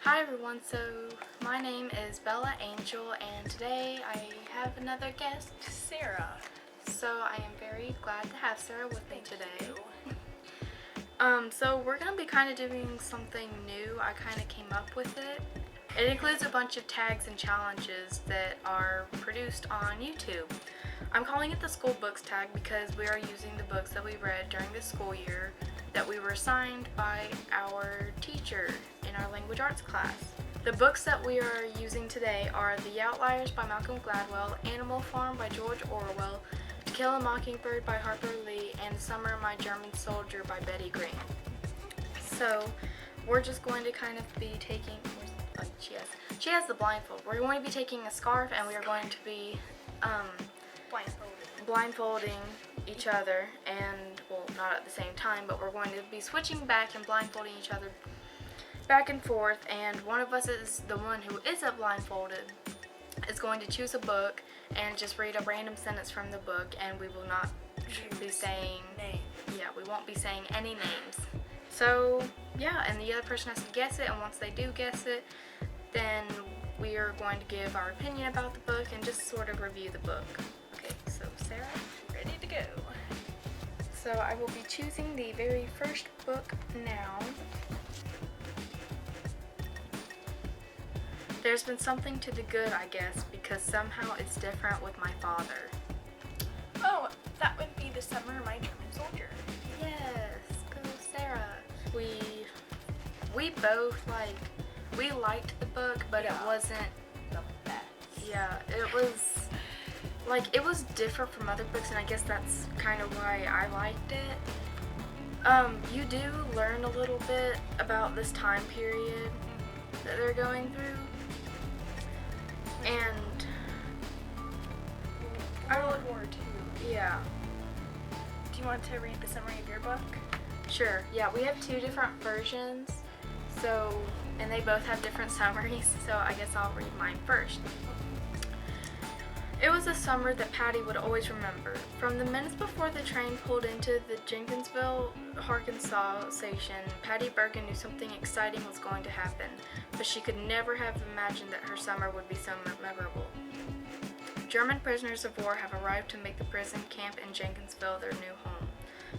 Hi everyone, so my name is Bella Angel and today I have another guest, Sarah. So I am very glad to have Sarah with me today. So we're going to be kind of doing something new. I kind of came up with it. It includes a bunch of tags and challenges that are produced on YouTube. I'm calling it the school books tag because we are using the books that we read during the school year that we were assigned by our teacher in our language arts class. The books that we are using today are The Outliers by Malcolm Gladwell, Animal Farm by George Orwell, To Kill a Mockingbird by Harper Lee, and Summer My German Soldier by Betty Green. So we're just going to kind of be taking, she has the blindfold. We're going to be taking a scarf and we are going to be blindfolding each other, and well, not at the same time, but we're going to be switching back and blindfolding each other back and forth, and one of us is the one who isn't blindfolded is going to choose a book and just read a random sentence from the book, and we will not be saying names. Yeah, we won't be saying any names. So yeah, and the other person has to guess it, and once they do guess it, then we are going to give our opinion about the book and just sort of review the book. Okay, so Sarah, ready to go. So I will be choosing the very first book now. There's been something to the good, I guess, because somehow it's different with my father. Oh, that would be The Summer My German Soldier. Yes, go Sarah. We both we liked the book, but Yeah. it wasn't The best. Yeah, it was different from other books, and I guess that's kind of why I liked it. You do learn a little bit about this time period that they're going through, and World War II. yeah, Do you want to read the summary of your book? sure. Yeah, we have two different versions, and they both have different summaries, so I guess I'll read mine first. It was a summer that Patty would always remember. From the minutes before the train pulled into the Jenkinsville, Arkansas station, Patty Bergen knew something exciting was going to happen, but she could never have imagined that her summer would be so memorable. German prisoners of war have arrived to make the prison camp in Jenkinsville their new home.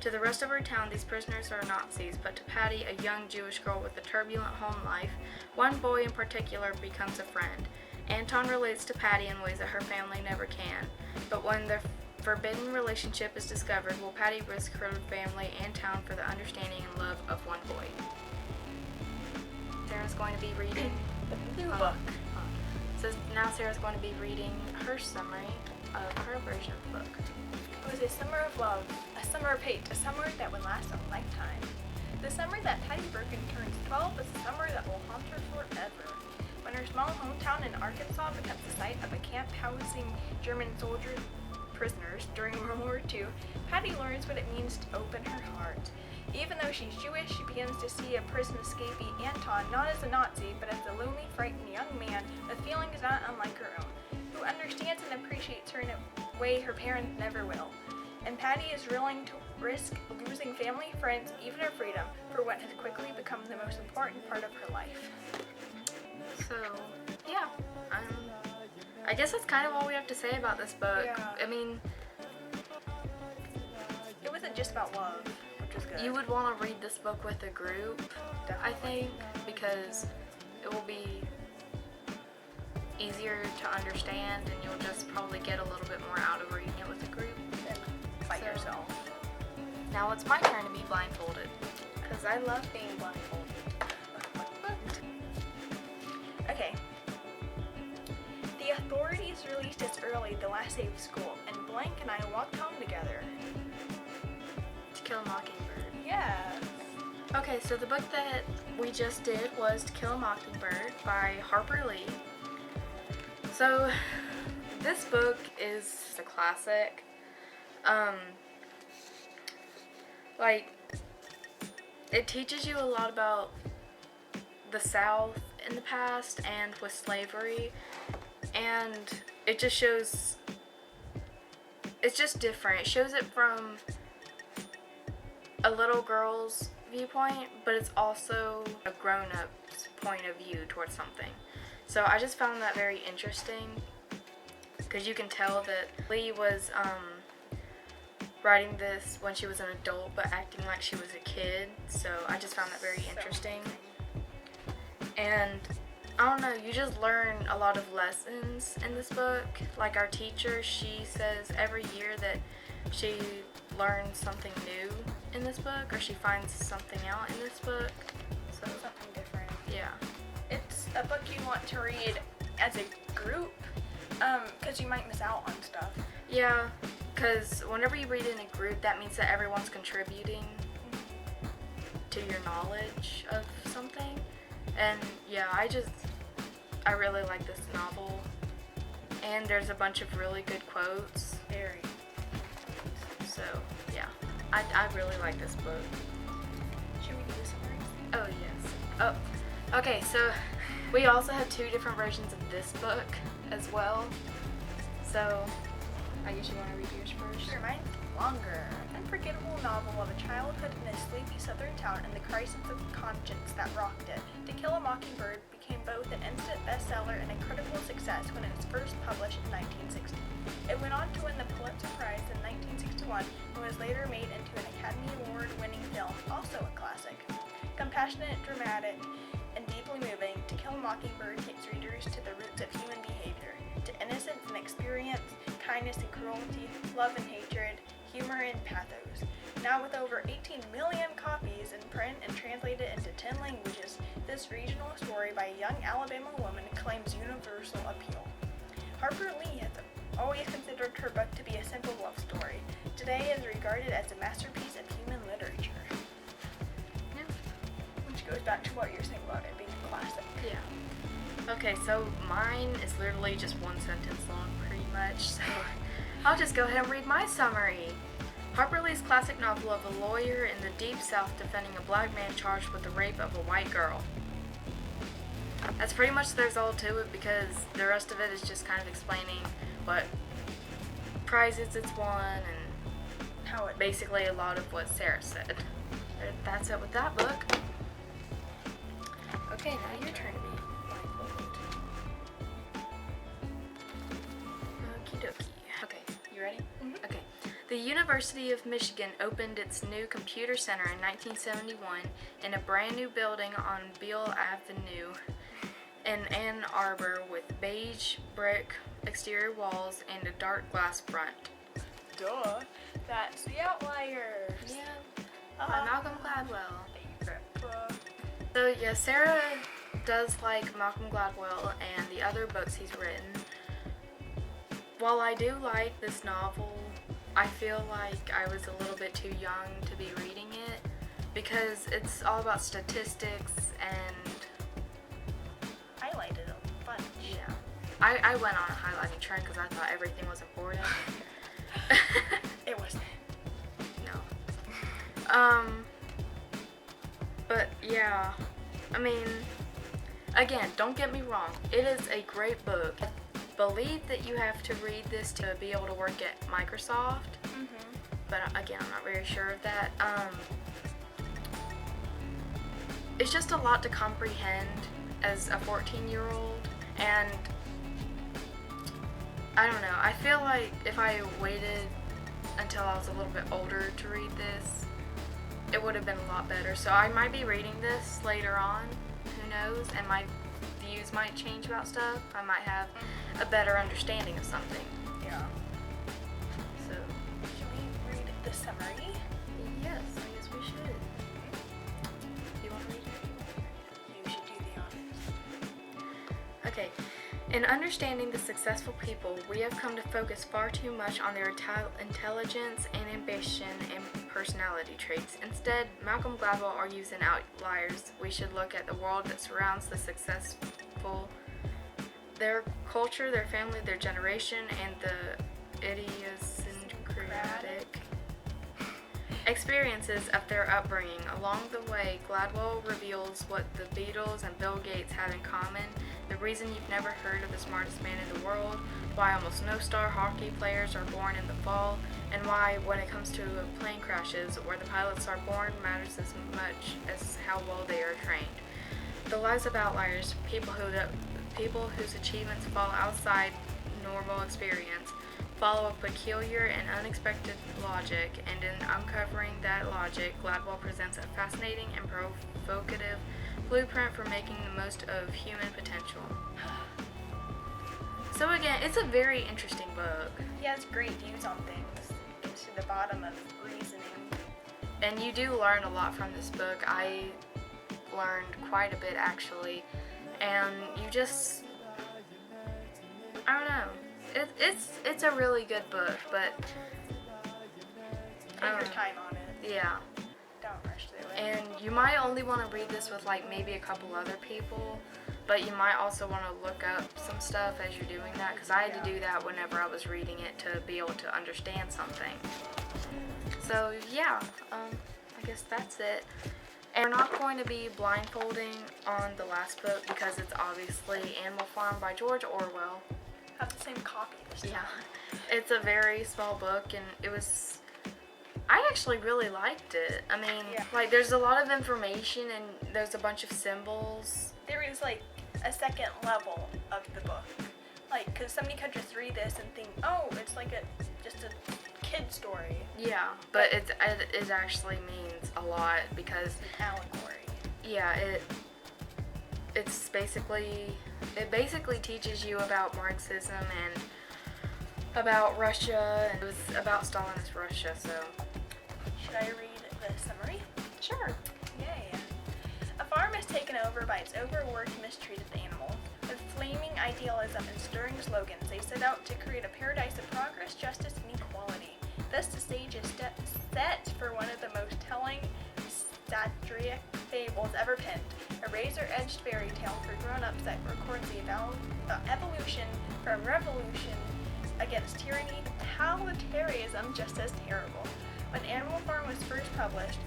To the rest of her town, these prisoners are Nazis, but to Patty, a young Jewish girl with a turbulent home life, one boy in particular becomes a friend. Anton relates to Patty in ways that her family never can, but when their forbidden relationship is discovered, will Patty risk her family and town for the understanding and love of one boy? Sarah's going to be reading The new book. So now Sarah's going to be reading her summary of her version of the book. It was a summer of love, a summer of hate, a summer that would last a lifetime. The summer that Patty Bergen turns 12 is a summer that will haunt her forever. When her small hometown in Arkansas becomes the site of a camp housing German soldier prisoners during World War II, Patty learns what it means to open her heart. Even though she's Jewish, she begins to see a prison escapee Anton not as a Nazi, but as a lonely, frightened young man with feelings not unlike her own, who understands and appreciates her in a way her parents never will. And Patty is willing to risk losing family, friends, even her freedom, for what has quickly become the most important part of her life. So, yeah, I guess that's kind of all we have to say about this book. Yeah. I mean, It wasn't just about love, which was good. you would want to read this book with a group, I think, because it will be easier to understand, and you'll just probably get a little bit more out of reading it with a group. By So, yourself. Now it's my turn to be blindfolded. Because I love being blindfolded. Okay. The authorities released us early the last day of school, and Blank and I walked home together. To Kill a Mockingbird. Yeah. Okay, so the book that we just did was To Kill a Mockingbird by Harper Lee. So this book is a classic. It teaches you a lot about the South in the past and with slavery, and it just shows, it's just different. It shows it from a little girl's viewpoint, but it's also a grown-up's point of view towards something. So I just found that very interesting, because you can tell that Lee was writing this when she was an adult but acting like she was a kid, so I just found that very interesting. And I don't know, you just learn a lot of lessons in this book. Like our teacher, she says every year that she learns something new in this book, or she finds something out in this book. So Something different. yeah. It's a book you want to read as a group, because you might miss out on stuff. Yeah, because whenever you read in a group, that means that everyone's contributing to your knowledge of something. And yeah, I really like this novel. And there's a bunch of really good quotes. Very. So yeah, I really like this book. Should we do the summary? Oh yes. Oh, okay, so we also have 2 different versions of this book as well. So I guess you want to read yours first? Sure, mine's longer. Unforgettable novel of a childhood in a sleepy southern town and the crisis of conscience that rocked it. To Kill a Mockingbird became both an instant bestseller and a critical success when it was first published in 1960. It went on to win the Pulitzer Prize in 1961 and was later made into an Academy Award-winning film, also a classic. Compassionate, dramatic, and deeply moving, To Kill a Mockingbird takes readers to the roots of human behavior, to innocence and experience, kindness and cruelty, love and hatred, humor and pathos. Now with over 18 million copies in print and translated into 10 languages, this regional story by a young Alabama woman claims universal appeal. Harper Lee has always considered her book to be a simple love story. Today is regarded as a masterpiece of human literature. Yeah. Which goes back to what you're saying about it being a classic. Yeah. Okay, so mine is literally just 1 sentence long, pretty much. So I'll just go ahead and read my summary. Harper Lee's classic novel of a lawyer in the Deep South defending a black man charged with the rape of a white girl. That's pretty much there's all to it, because the rest of it is just kind of explaining what prizes it's won and How it basically a lot of what Sarah said. That's it with that book. Okay, now your turn to be. Okie dokie. Okay, you ready? Mhm. Okay. The University of Michigan opened its new computer center in 1971 in a brand new building on Beale Avenue in Ann Arbor with beige brick exterior walls and a dark glass front. Duh. That's The Outliers. Yeah, Uh-huh. by Malcolm Gladwell. Favorite book. So yeah, Sarah does like Malcolm Gladwell and the other books he's written. While I do like this novel, I feel like I was a little bit too young to be reading it, because it's all about statistics and Highlighted a bunch. yeah. I went on a highlighting trend because I thought everything was important. It wasn't. No. But yeah, I mean, again, don't get me wrong, it is a great book. I believe that you have to read this to be able to work at Microsoft, but again, I'm not very sure of that. It's just a lot to comprehend as a 14-year-old, and I don't know, I feel like if I waited until I was a little bit older to read this, it would have been a lot better. So I might be reading this later on, who knows, and my views might change about stuff. I might have a better understanding of something. Yeah. So, Should we read the summary? yes, I guess we should. Do you want to read it? You should do the honors. Okay. In understanding the successful people, we have come to focus far too much on their intelligence and ambition and personality traits. Instead, Malcolm Gladwell argues in Outliers, we should look at the world that surrounds the successful, their culture, their family, their generation, and the idiosyncratic experiences of their upbringing. Along the way, Gladwell reveals what the Beatles and Bill Gates have in common, the reason you've never heard of the smartest man in the world, why almost no star hockey players are born in the fall, and why, when it comes to plane crashes, where the pilots are born matters as much as how well they are trained. The lives of outliers, people whose achievements fall outside normal experience, follow a peculiar and unexpected logic, and in uncovering that logic, Gladwell presents a fascinating and provocative blueprint for making the most of human potential. So again, it's a very interesting book. He has great views on things. Gets to the bottom of reasoning. And you do learn a lot from this book. I learned quite a bit actually. And you just, I don't know. It's a really good book, but Take your time on it. yeah. Don't rush through it. And you might only want to read this with like maybe a couple other people, but you might also want to look up some stuff as you're doing that, because I had to do that whenever I was reading it to be able to understand something. So yeah, I guess that's it. And we're not going to be blindfolding on the last book because it's obviously Animal Farm by George Orwell. Have the same copy this time. Yeah, it's a very small book, and I actually really liked it. I mean, like, there's a lot of information and there's a bunch of symbols. There is like a second level of the book. Like, because somebody could just read this and think, oh, it's like just a kid story. Yeah, but it actually means a lot because, It's an allegory. yeah, it basically teaches you about Marxism and about Russia, and it was about Stalinist Russia, so. Should I read the summary? Sure. Yay. A farm is taken over by its overworked, mistreated animals. With flaming idealism and stirring slogans, they set out to create a paradise of progress, justice, and equality. Thus, the stage is set for one of the most telling satiric fables ever penned, a razor-edged fairy tale for grown-ups that records the evolution from revolution against tyranny to totalitarianism just as terrible. When Animal Farm was first published,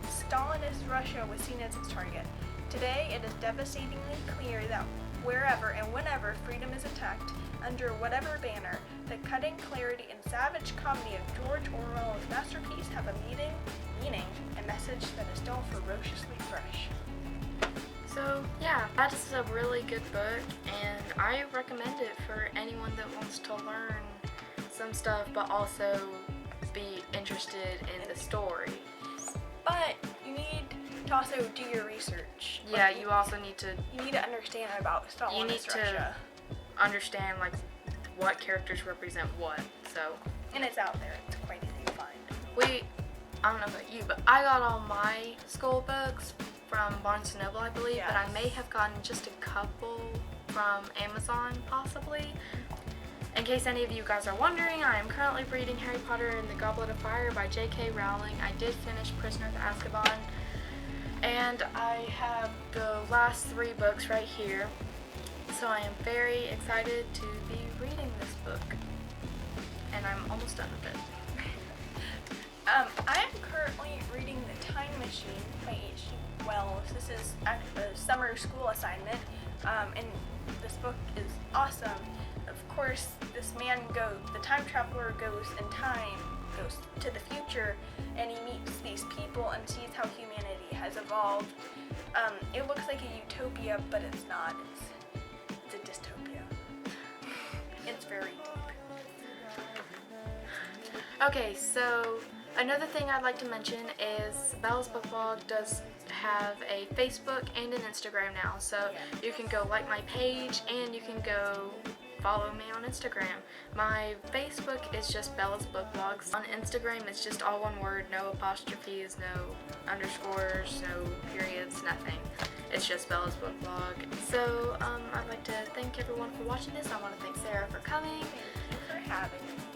Stalinist Russia was seen as its target. Today, it is devastatingly clear that wherever and whenever freedom is attacked, under whatever banner, the cutting clarity and savage comedy of George Orwell's masterpiece have a meaning, a message that is still ferociously fresh. So yeah, that is a really good book, and I recommend it for anyone that wants to learn some stuff but also be interested in the story. But you need to also do your research. Yeah, you also need to You need to understand about Stalinist to Russia. understand like what characters represent what. So And it's out there. It's quite easy to find. I don't know about you, but I got all my school books from Barnes & Noble, I believe, but I may have gotten just a couple from Amazon, possibly. In case any of you guys are wondering, I am currently reading Harry Potter and the Goblet of Fire by J.K. Rowling. I did finish Prisoner of Azkaban, and I have the last 3 books right here. So I am very excited to be reading this book, and I'm almost done with it. I am currently reading The Time Machine by H.G. Wells. This is a summer school assignment, and this book is awesome. Of course, the time traveler goes in time, goes to the future, and he meets these people and sees how humanity has evolved. It looks like a utopia, but it's not. It's a dystopia. It's very deep. Okay, so another thing I'd like to mention is Bella's Book Blog does have a Facebook and an Instagram now, so you can go like my page and you can go follow me on Instagram. My Facebook is just Bella's Book Blogs. On Instagram, it's just all one word, no apostrophes, no underscores, no periods, nothing. It's just Bella's Book Blog. So I'd like to thank everyone for watching this. I want to thank Sarah for coming. Thank you for having me.